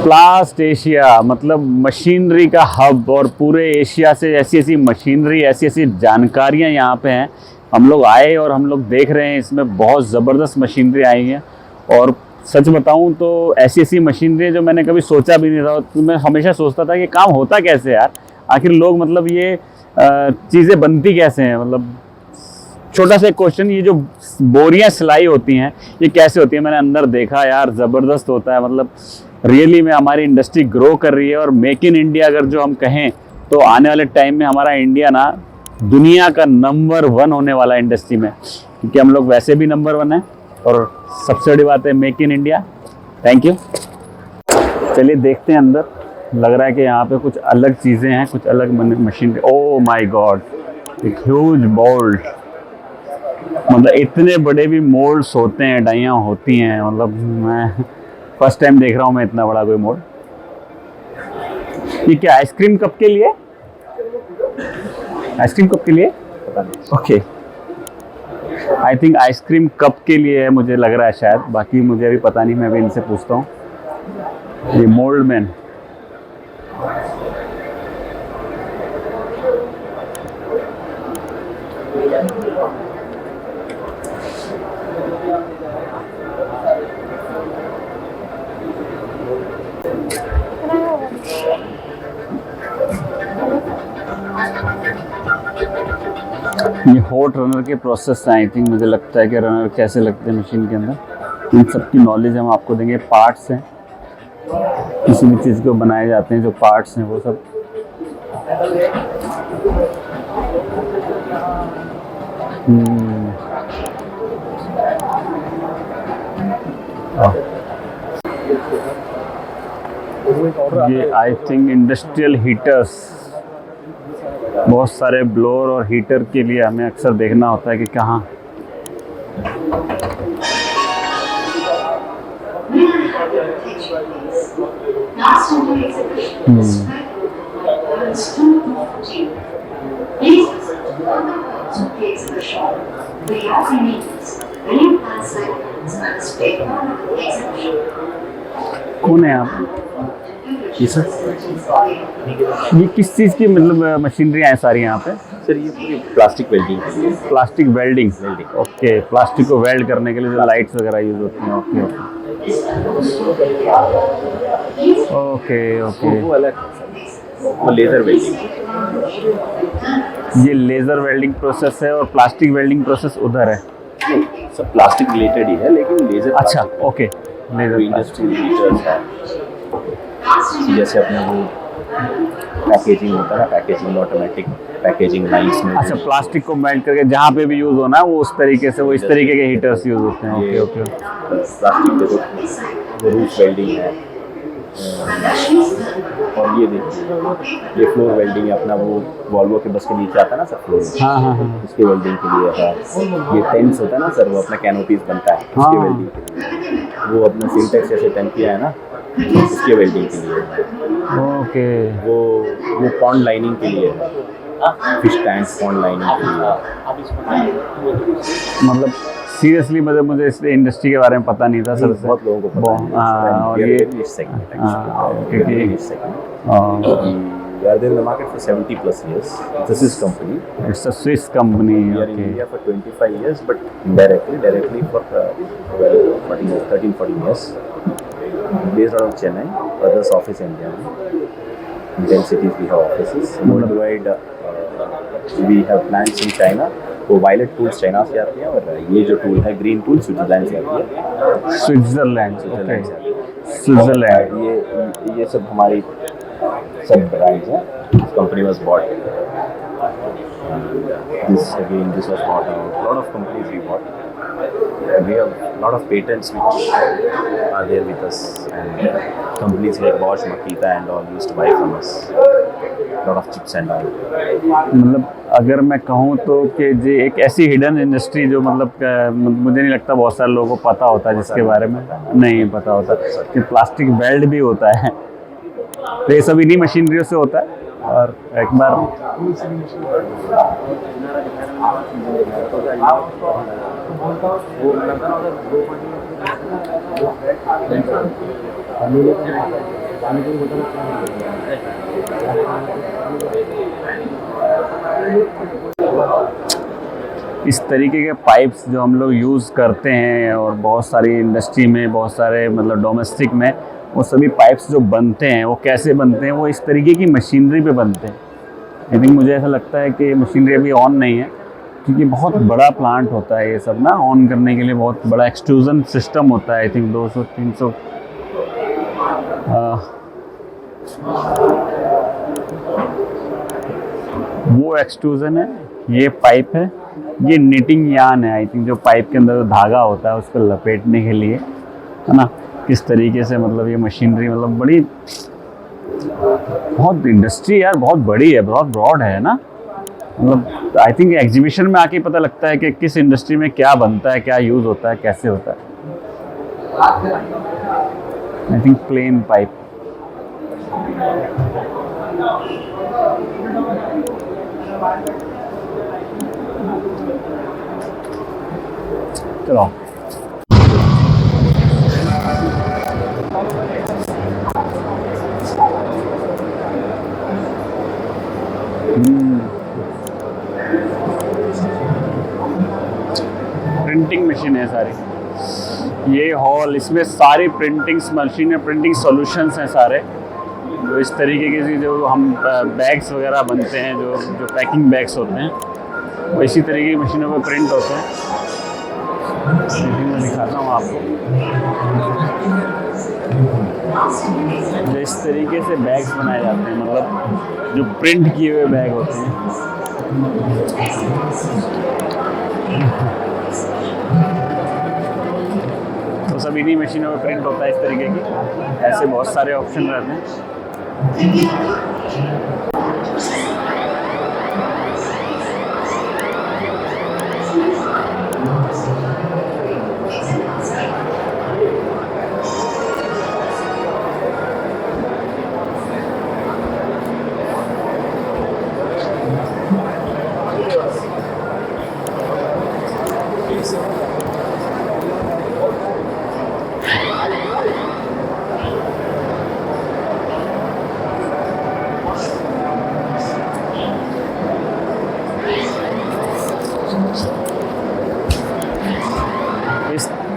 प्लास्ट Asia मतलब machinery का hub, और पूरे एशिया से ऐसी ऐसी मशीनरी, ऐसी ऐसी जानकारियाँ यहाँ पे हैं। हम लोग आए और हम लोग देख रहे हैं, इसमें बहुत ज़बरदस्त मशीनरी आई है। और सच बताऊं तो ऐसी ऐसी मशीनरी जो मैंने कभी सोचा भी नहीं था। तो मैं हमेशा सोचता था कि काम होता कैसे यार, आखिर लोग मतलब ये चीज़ें बनती कैसे हैं। मतलब छोटा सा क्वेश्चन, ये जो बोरियां सिलाई होती हैं ये कैसे होती है, मैंने अंदर देखा यार, ज़बरदस्त होता है। मतलब रियली में हमारी इंडस्ट्री ग्रो कर रही है। और मेक इन इंडिया अगर जो हम कहें तो आने वाले टाइम में हमारा इंडिया ना दुनिया का नंबर 1 होने वाला है इंडस्ट्री में, क्योंकि हम लोग वैसे भी नंबर 1 है। और सबसे बड़ी बात है make in India. Thank you. चलिए देखते हैं अंदर। लग रहा है कि यहाँ पे कुछ अलग चीज़ें हैं, कुछ अलग मशीन। ओह माय गॉड, एक ह्यूज बोल्ट। मतलब इतने बड़े भी मोल्ड्स होते हैं, डाइयाँ होती हैं। मतलब मैं फर्स्ट टाइम देख रहा हूँ मैं इतना बड़ा कोई मोल्ड। ये क्या आइसक्रीम कप के लिए? आइसक्रीम कप के लिए? Okay, I think ice cream cup के लिए है, मुझे लग रहा है शायद। बाकी मुझे अभी पता नहीं, मैं अभी इनसे पूछता हूँ। ये मोल्ड मैन, ये हॉट रनर के प्रोसेस है। आई थिंक मुझे लगता है कि रनर कैसे लगते हैं मशीन के अंदर, इन सब की नॉलेज हम आपको देंगे। पार्ट्स हैं, किसी भी चीज़ को बनाए जाते हैं जो पार्ट्स हैं वो सब। ये आई थिंक इंडस्ट्रियल हीटर्स, बहुत सारे ब्लोअर और हीटर के लिए हमें अक्सर देखना होता है कि कहाँ। कौन है आप? ये सर, ये किस चीज़ की मतलब मशीनरी हैं सारी यहाँ पे? सर ये पूरी प्लास्टिक वेल्डिंग के लिए। Plastic welding. ओके, प्लास्टिक को वेल्ड करने के लिए जो लाइट्स वगैरह यूज होती हैं। Okay okay okay. वो अलग, वो लेज़र वेल्डिंग। ये लेज़र वेल्डिंग प्रोसेस है और प्लास्टिक वेल्डिंग प्रोसेस उधर है। नहीं, सब प्लास्टिक रिलेटेड ही है, लेकिन लेज़र। अच्छा, ओके। लेज़र इंडस्ट्रियल हीटर्स है, जैसे अपने वो पैकेजिंग होता है ना, पैकेजिंग ऑटोमेटिक पैकेजिंग लाइन्स में। अच्छा, प्लास्टिक को मेल्ट करके जहाँ पे भी यूज़ होना है वो उस तरीके से, वो इस तरीके के हीटर्स यूज़ होते हैं। Okay okay. प्लास्टिक के तो रूफ वेल्डिंग है। और ये देखिए, ये फ्लोर वेल्डिंग है, अपना वो वॉल्वो के बस के नीचे आता है ना सर, फ्लोर। हाँ हाँ हाँ। उसके वेल्डिंग के लिए है। ये टेंट्स होता है ना सर, वो अपना कैनोपीज बनता है, उसके वेल्डिंग के लिए। वो अपना सिंटेक्स जैसे टंकियाँ है ना, उसके वेल्डिंग के लिए। ओके। वो पॉन्ड लाइनिंग के लिए है, फिश टैंक पॉन्ड लाइनिंग के लिए। मतलब सीरियसली मतलब मुझे इस इंडस्ट्री के बारे में पता नहीं था सर से। बहुत लोगों को पता है। हाँ, और ये We are there in the market for 70+ years. It's a Swiss company. It's a Swiss company. We are in India for 25 years, but directly for 13-14 years. Based out of Chennai, others office India. In 10 cities we have offices. Worldwide, we have plants in China. वो violet tools China से आती हैं, और ये जो tool है green tool Switzerland से आती है। स्विट्जरलैंड। ये सब हमारी सब ब्रांड्स हैं। Company was bought, this was bought out. A lot of companies we bought. We have a lot of patents which are there with us, and companies like Bosch, Makita and all used to buy from us. A lot of chips and all. मतलब अगर मैं कहूँ तो कि जी एक ऐसी hidden industry जो मतलब मुझे नहीं लगता बहुत सारे लोगों को पता होता है, जिसके बारे में नहीं पता होता कि प्लास्टिक वेल्ड भी होता है। तो ये सब इन्हीं मशीनरियों से होता है। और एक बार इस तरीके के पाइप्स जो हम लोग यूज़ करते हैं और बहुत सारी इंडस्ट्री में, बहुत सारे मतलब डोमेस्टिक में, वो सभी पाइप्स जो बनते हैं वो कैसे बनते हैं, वो इस तरीके की मशीनरी पे बनते हैं। आई थिंक मुझे ऐसा लगता है कि मशीनरी अभी ऑन नहीं है, क्योंकि बहुत बड़ा प्लांट होता है ये सब ना। ऑन करने के लिए बहुत बड़ा एक्सट्रूजन सिस्टम होता है, आई थिंक 200-300 वो एक्सट्रूजन है, ये पाइप है, ये निटिंग यान है आई थिंक, जो पाइप के अंदर जो धागा होता है उसको लपेटने के लिए, है ना। किस तरीके से मतलब ये मशीनरी मतलब बड़ी, बहुत इंडस्ट्री यार बहुत बड़ी है, बहुत ब्रॉड है ना। मतलब आई थिंक एग्जीबिशन में आके पता लगता है कि किस इंडस्ट्री में क्या बनता है, क्या यूज़ होता है, कैसे होता है। I think plain pipe. चलो प्रिंटिंग मशीन है सारी, ये हॉल, इसमें सारी प्रिंटिंग्स मशीन है, प्रिंटिंग सॉल्यूशंस हैं सारे। जो इस तरीके की जो हम बैग्स वगैरह बनते हैं, जो पैकिंग बैग्स होते हैं, वो इसी तरीके की मशीनों पे प्रिंट होते हैं। मैं दिखाता हूँ आपको, जो इस तरीके से बैग्स बनाए जाते हैं, मतलब जो प्रिंट किए हुए बैग होते हैं। तो सब इन्हीं मशीनों में प्रिंट होता है इस तरीके की। ऐसे बहुत सारे ऑप्शन रहते हैं।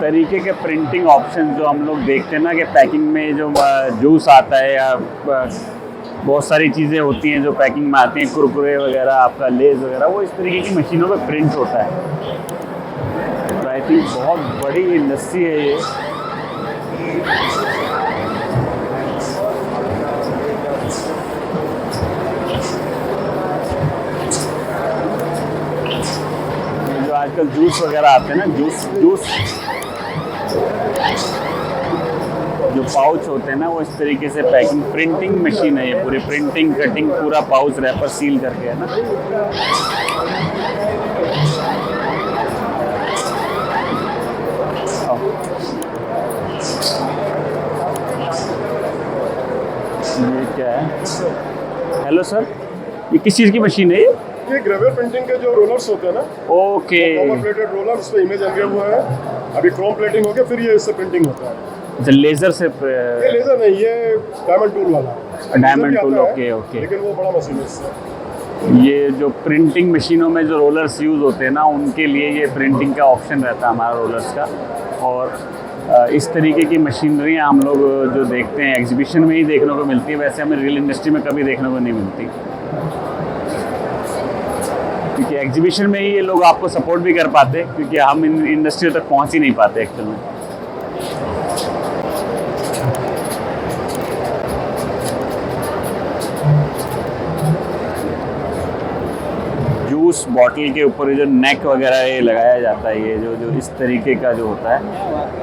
तरीके के प्रिंटिंग ऑप्शन जो हम लोग देखते हैं ना, कि पैकिंग में जो जूस आता है या बहुत सारी चीज़ें होती हैं जो पैकिंग में आती हैं, कुरकुरे वगैरह, आपका लेज वगैरह, वो इस तरीके की मशीनों पे प्रिंट होता है। तो आई थिंक बहुत बड़ी इंडस्ट्री है ये। जो आजकल जूस वगैरह आते हैं ना, जूस जो पाउच होते हैं ना, वो इस तरीके से पैकिंग, प्रिंटिंग मशीन है ये पूरी, प्रिंटिंग, कटिंग, पूरा पाउच रैपर सील करके, है ना। ये क्या है? हेलो सर, ये किस चीज़ की मशीन है ये ग्रेवियर प्रिंटिंग के जो रोलर्स होते हैं ना, ओके, कॉपर प्लेटेड रोलर, उस पे इमेज एनग्रेव हुआ है। अभी क्रोम प्लेटिंग हो गया, फिर ये इससे प्रिंटिंग होता है। अच्छा, लेज़र से ये लेजर नहीं, ये डायमंड टूल वाला है। डायमंड लेजर भी टूल, आता है, ओके ओके। लेकिन वो बड़ा मशीन है इससे। ये जो प्रिंटिंग मशीनों में जो रोलर्स यूज़ होते हैं ना, उनके लिए ये प्रिंटिंग का ऑप्शन रहता है हमारा रोलर्स का। और इस तरीके की मशीनरियाँ हम लोग जो देखते हैं एग्जीबिशन में ही देखने को मिलती है, वैसे हमें रियल इंडस्ट्री में कभी देखने को नहीं मिलती, क्योंकि एग्जीबिशन में ही ये लोग आपको सपोर्ट भी कर पाते, क्योंकि हम इन इंडस्ट्री तक पहुंच ही नहीं पाते एक्चुअल में। जूस बॉटल के ऊपर जो नेक वगैरह ये लगाया जाता है, ये जो इस तरीके का जो होता है,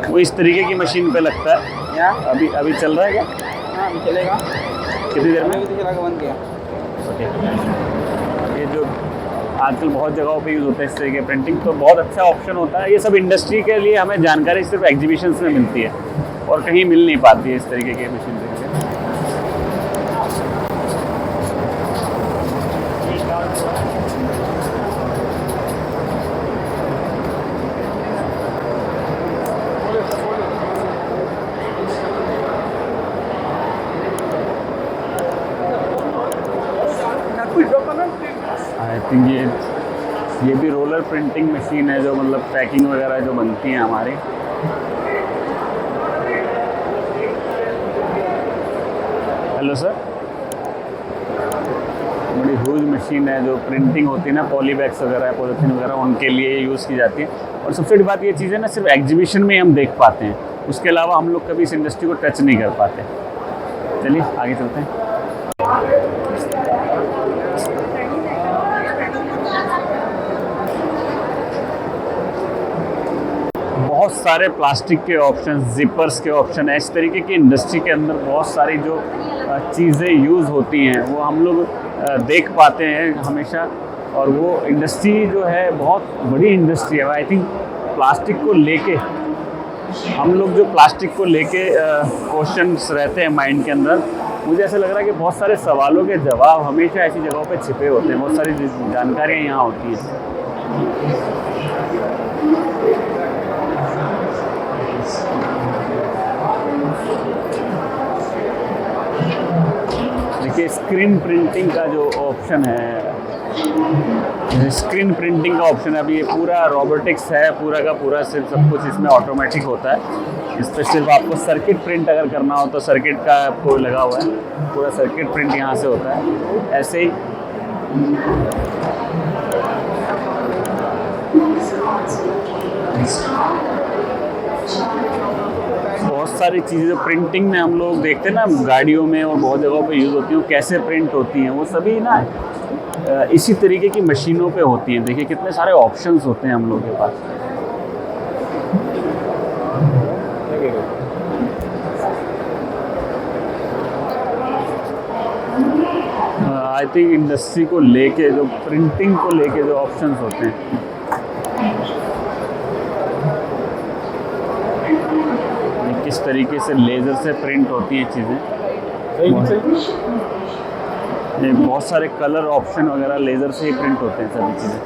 वो इस तरीके की मशीन पे लगता है। या अभी चल रहा है क्या? हाँ, अभी चलेगा। कितनी देर में? अभी तो चला के बंद किया। ओके। ये जो आजकल बहुत जगहों पे यूज़ होता है इस तरीके की प्रिंटिंग, तो बहुत अच्छा ऑप्शन होता है। ये सब इंडस्ट्री के लिए हमें जानकारी सिर्फ एग्जीबिशंस में मिलती है और कहीं मिल नहीं पाती है इस तरीके की मशीन। थिंक ये भी रोलर प्रिंटिंग मशीन है जो मतलब पैकिंग वगैरह जो बनती हैं हमारी। हेलो सर, बड़ी ह्यूज मशीन है जो प्रिंटिंग होती है ना, पॉलीबैग्स वगैरह पॉलीथीन वगैरह उनके लिए यूज़ की जाती है। और सबसे बड़ी बात ये चीज़ है ना, सिर्फ एग्जीबिशन में हम देख पाते हैं, उसके अलावा हम लोग कभी इस इंडस्ट्री को टच नहीं कर पाते। चलिए आगे चलते हैं। बहुत सारे प्लास्टिक के ऑप्शन, जिपर्स के ऑप्शन है। इस तरीके की इंडस्ट्री के अंदर बहुत सारी जो चीज़ें यूज़ होती हैं वो हम लोग देख पाते हैं हमेशा। और वो इंडस्ट्री जो है बहुत बड़ी इंडस्ट्री है। आई थिंक प्लास्टिक को लेके हम लोग जो प्लास्टिक को लेके क्वेश्चंस रहते हैं माइंड के अंदर, मुझे ऐसा लग रहा है कि बहुत सारे सवालों के जवाब हमेशा ऐसी जगहों पे छिपे होते हैं। बहुत सारी जानकारियाँ यहाँ होती हैं। देखिए स्क्रीन प्रिंटिंग का जो ऑप्शन है, स्क्रीन प्रिंटिंग का ऑप्शन है। अभी ये पूरा रोबोटिक्स है, पूरा का पूरा सिर्फ सब कुछ इसमें ऑटोमेटिक होता है। इस पर सिर्फ आपको सर्किट प्रिंट अगर करना हो तो सर्किट का आपको लगा हुआ है, पूरा सर्किट प्रिंट यहाँ से होता है। ऐसे ही बहुत सारी चीज़ें जो प्रिंटिंग में हम लोग देखते हैं ना गाड़ियों में और बहुत जगहों पे यूज़ होती हैं, वो कैसे प्रिंट होती हैं, वो सभी ना इसी तरीके की मशीनों पे होती हैं। देखिए कितने सारे ऑप्शंस होते हैं हम लोग के पास। आई थिंक इंडस्ट्री को लेके जो प्रिंटिंग को लेके जो ऑप्शंस होते हैं, किस तरीके से लेज़र से प्रिंट होती हैं चीज़ें। ये बहुत सारे कलर ऑप्शन वगैरह लेज़र से ही प्रिंट होते हैं सभी चीज़ें।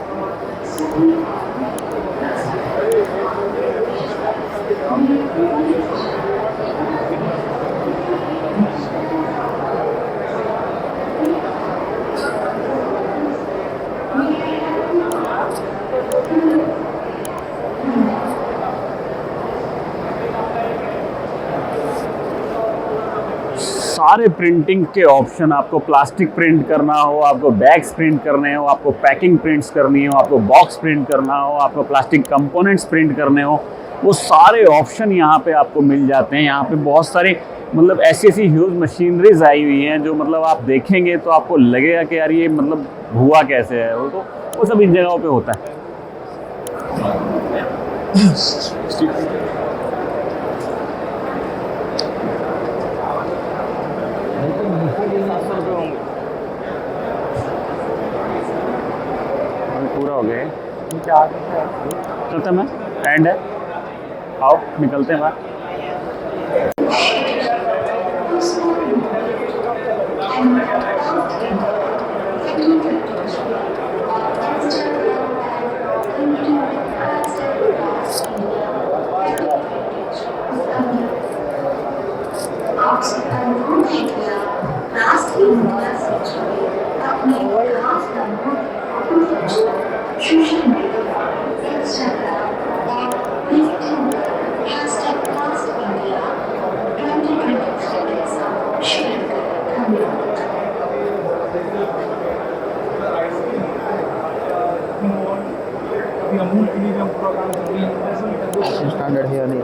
सारे प्रिंटिंग के ऑप्शन, आपको प्लास्टिक प्रिंट करना हो, आपको बैग्स प्रिंट करने हो, आपको पैकिंग प्रिंट्स करनी हो, आपको बॉक्स प्रिंट करना हो, आपको प्लास्टिक कंपोनेंट्स प्रिंट करने हो, वो सारे ऑप्शन यहाँ पे आपको मिल जाते हैं। यहाँ पे बहुत सारी मतलब ऐसी ऐसी ह्यूज मशीनरीज आई हुई हैं जो मतलब आप देखेंगे तो आपको लगेगा कि यार ये मतलब हुआ कैसे है। वो सब इन जगहों पे होता है। पूरा हो गया खत्म है, एंड है। आओ निकलते हैं बाहर। स्टैंडर्ड है नहीं।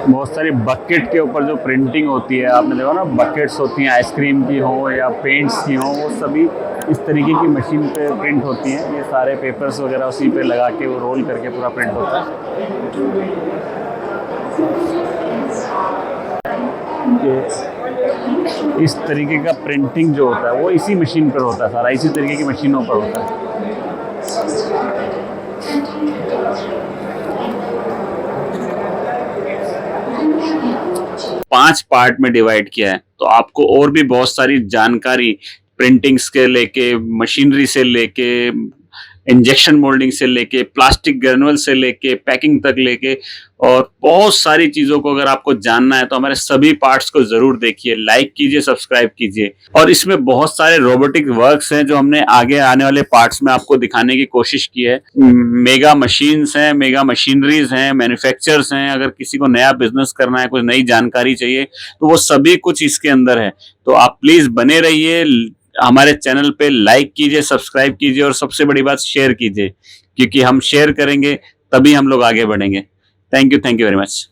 बहुत सारी बकेट के ऊपर जो प्रिंटिंग होती है, आपने देखा ना, बकेट्स होती हैं आइसक्रीम की हो या पेंट्स की हो, वो सभी इस तरीके की मशीन पे प्रिंट होती हैं। ये सारे पेपर्स वगैरह उसी पे लगा के वो रोल करके पूरा प्रिंट होता है। इस तरीके का प्रिंटिंग जो होता है वो इसी मशीन पर होता है, सारा इसी तरीके की मशीनों पर होता है। 5 पार्ट में डिवाइड किया है, तो आपको और भी बहुत सारी जानकारी प्रिंटिंग्स के लेके, मशीनरी से लेके, इंजेक्शन मोल्डिंग से लेके प्लास्टिक ग्रेनुअल से लेके पैकिंग तक लेके और बहुत सारी चीजों को अगर आपको जानना है तो हमारे सभी पार्ट्स को जरूर देखिए, लाइक कीजिए, सब्सक्राइब कीजिए। और इसमें बहुत सारे रोबोटिक वर्क्स हैं जो हमने आगे आने वाले पार्ट्स में आपको दिखाने की कोशिश की है। मेगा मशीन्स हैं, मेगा मशीनरीज हैं, मैन्युफैक्चरर्स हैं। अगर किसी को नया बिजनेस करना है, कुछ नई जानकारी चाहिए तो वो सभी कुछ इसके अंदर है। तो आप प्लीज बने रहिए, हमारे चैनल पे लाइक कीजिए, सब्सक्राइब कीजिए और सबसे बड़ी बात शेयर कीजिए, क्योंकि हम शेयर करेंगे तभी हम लोग आगे बढ़ेंगे। Thank you very much.